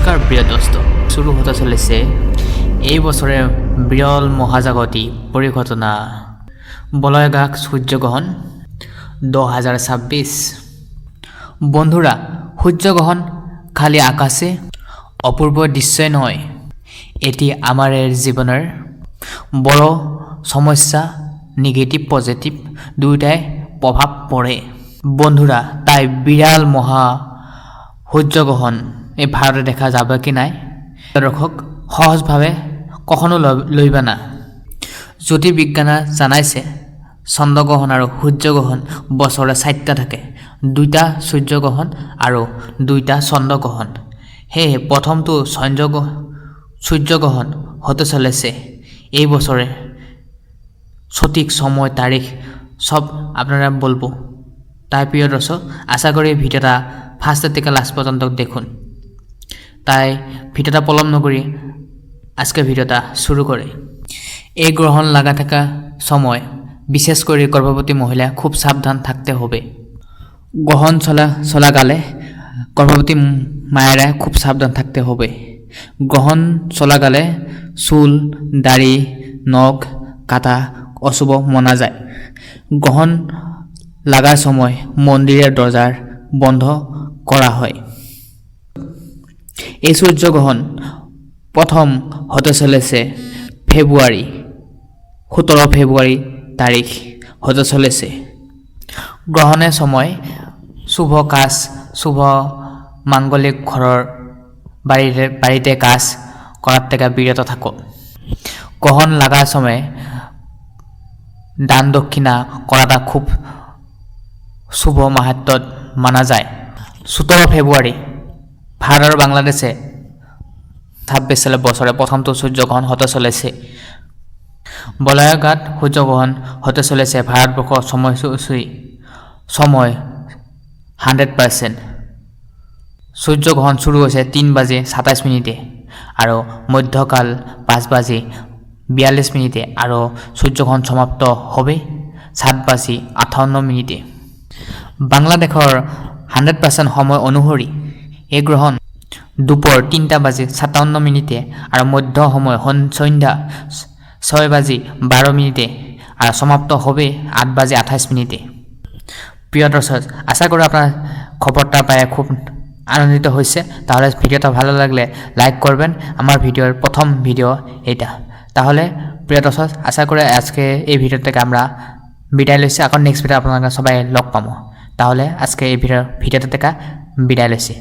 নমস্কার প্রিয় দোস্ত, শুরু হতে চলেছে এই বছরের বিরল মহাজাগতিক পরিঘটনা বলয়গাক সূর্যগ্রহণ 2026। বন্ধুরা, সূর্যগ্রহণ খালি আকাশে অপূর্ব দৃশ্যই নয়, এটি আমাদের জীবনের বড় সমস্যা, নেগেটিভ পজিটিভ দুইটাই প্রভাব পড়ে। বন্ধুরা, তাই বিরাল মহা সূর্যগ্রহণ এই ভারতে দেখা যাবে কি নাই দর্শক সহজভাৱে কখনো লইবা না। জ্যোতিৰ্বিজ্ঞানে জানাইছে চন্দ্ৰগ্ৰহণ আৰু সূৰ্যগ্ৰহণ বছৰে 4টা থাকে, 2টা সূৰ্যগ্ৰহণ আৰু 2টা চন্দ্ৰগ্ৰহণ। সেয়ে প্ৰথমটো সূর্যগ্রহণ হতে চলেছে এই বছরে। সঠিক সময় তারিখ সব আপনারা বলবো। তাই প্রিয় দর্শক, আশা করি ভিডিওটা ফার্স্ট থেকে লাস্ট পর্যন্ত দেখুন। তাই ভিডিওটা পলম নকৰি আজকে ভিডিওটা শুরু করে। এই গ্রহণ লাগা থাকা সময় বিশেষ করে গর্ভবতী মহিলা খুব সাবধান থাকতে হবে। গ্রহণ চলাকালে গর্ভবতী মায়েরা খুব সাবধান থাকতে হবে। গ্রহণ চলাকালে চুল, দাড়ি, নখ কাটা অশুভ মনা যায়। গ্রহণ লাগার সময় মন্দিরের দরজার বন্ধ করা হয়। এই সূর্যগ্রহণ প্রথম হতে চলেছে 17 ফেব্রুয়ারি তারিখ হতে চলেছে। গ্রহণের সময় শুভ কাজ, শুভ মাঙ্গলিক ঘরের বাড়িতে কাজ করার থেকে বিরত থাকো। গ্রহণ লাগার সময় দান দক্ষিণা করাটা খুব শুভ মাহাত্ম্য মানা যায়। 17 ফেব্রুয়ারি ভারত আর বাংলাদেশে 26 সালের বছরে প্রথমটো সূর্যগ্রহণ হতে চলেছে। বলয়গাত সূর্যগ্রহণ হতে চলেছে ভাৰতবৰ্ষৰ সময় 100%। সূৰ্যগ্ৰহণ শুৰু হয়েছে 3:27 আৰু মধ্যকাল 5:42 আৰু সূৰ্যগ্ৰহণ সমাপ্ত হবে 7:58। বাংলাদেশৰ 100% সময় অনুসৰি এই গ্ৰহণ দুপুৰ 3:57 আৰু মধ্য সময় সন্ধ্যা 6:12 আৰু সমাপ্ত হবে 8:28। প্রিয় দর্শক, আশা করি আপনার খবরটা পায় খুব আনন্দিত হয়েছে। তাহলে ভিডিওটা ভালো লাগলে লাইক করবেন। আমার ভিডিওর প্রথম ভিডিও এটা। তাহলে প্রিয় দর্শক, আশা করি আজকে এই ভিডিও থেকে আমরা বিদায় লইছি। এখন নেক্সট ভিডিও আপনারা সবাই লগ পাবো। তাহলে আজকে এই ভিডিওটা থেকে বিদায় লইছি।